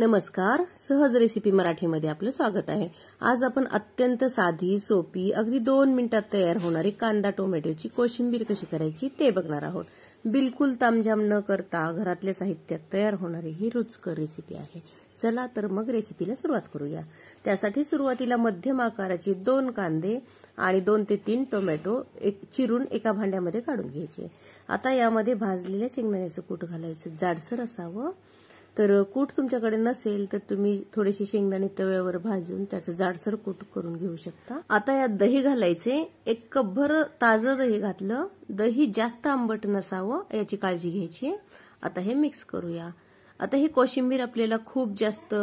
नमस्कार, सहज रेसिपी मराठीमध्ये आपलं स्वागत आहे। आज आपण अत्यंत साधी, सोपी, अगदी 2 मिनिटात तयार होणारी कांदा टोमॅटोची कोशिंबीर कशी करायची ते बघणार आहोत। बिलकुल तामझाम न करता घरातल्या साहित्यात तयार होणारी ही रुचकर रेसिपी आहे। चला तर मग रेसिपीला सुरुवात करूया। त्यासाठी सुरुवातीला मध्यम आकाराचे 2 कांदे आणि 2 ते 3 टोमॅटो चिरून एका भांड्यामध्ये काढून घ्यायचे। आता यामध्ये भाजलेल्या शेंगदाण्याचं कूट घालायचं, जाडसर असावं। तर कूट तुमच्याकडे नसेल तर तुम्ही थोडेसे शेंगदाणे तव्यावर भाजून त्याचं जाडसर कूट करून घेऊ शकता। आता यात दही घालायचे, 1 कपभर ताजं दही घातलं। दही जास्त आंबट नसावं याची काळजी घ्यायची। आता हे मिक्स करूया। आता ही कोशिंबीर आपल्याला खूप जास्त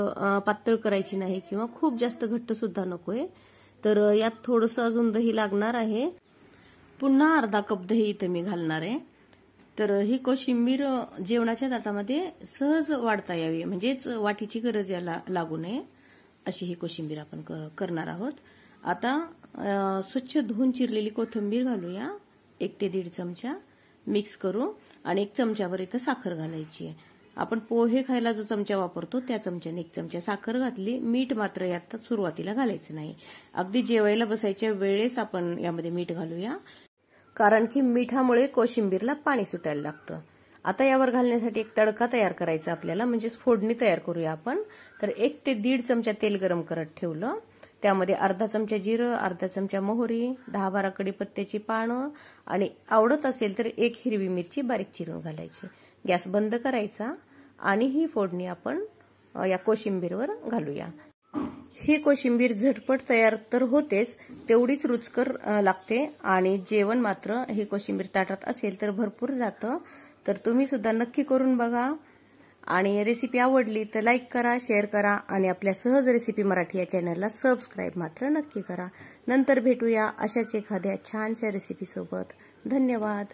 पातळ करायची नाही किंवा खूप जास्त घट्ट सुद्धा नकोय, तर यात थोडंसं अजून दही लागणार आहे। पुन्हा अर्धा कप दही इथे मी घालणार आहे। तर ही कोशिंबीर जेवणाच्या ताटामध्ये सहज वाढता यावी, म्हणजेच वाटीची गरज याला लागू नये अशी ही कोशिंबीर आपण करणार आहोत। आता स्वच्छ धुवून चिरलेली कोथिंबीर घालूया, 1 ते 1.5 चमचा मिक्स करू आणि 1 चमचाभर इथं साखर घालायची। आपण पोहे खायला जो चमचा वापरतो त्या चमच्याने 1 चमचा साखर घातली। मीठ मात्र यात सुरुवातीला घालायचं नाही, अगदी जेवायला बसायच्या वेळेस आपण यामध्ये मीठ घालूया, कारण की मिठामुळे कोशिंबीरला पाणी सुटायला लागतं। आता यावर घालण्यासाठी एक तडका तयार करायचा आपल्याला, म्हणजे फोडणी तयार करूया आपण। तर 1 ते 1.5 चमचा तेल गरम करत ठेवलं, त्यामध्ये अर्धा चमचा जिरं, अर्धा चमचा मोहरी, 10-12 कडीपत्त्याची पानं आणि आवडत असेल तर 1 हिरवी मिरची बारीक चिरून घालायची। गॅस बंद करायचा आणि ही फोडणी आपण या कोशिंबीरवर घालूया। ही कोशिंबीर झटपट तयार तर होतेच, तेवढीच रुचकर लागते आणि जेवण मात्र ही कोशिंबीर ताटात असेल तर भरपूर जातं। तर तुम्ही सुद्धा नक्की करून बघा आणि रेसिपी आवडली तर लाईक करा, शेअर करा आणि आपल्या सहज रेसिपी मराठी या चॅनलला सबस्क्राईब मात्र नक्की करा। नंतर भेटूया अशाच एखाद्या छानशा रेसिपी सोबत। धन्यवाद।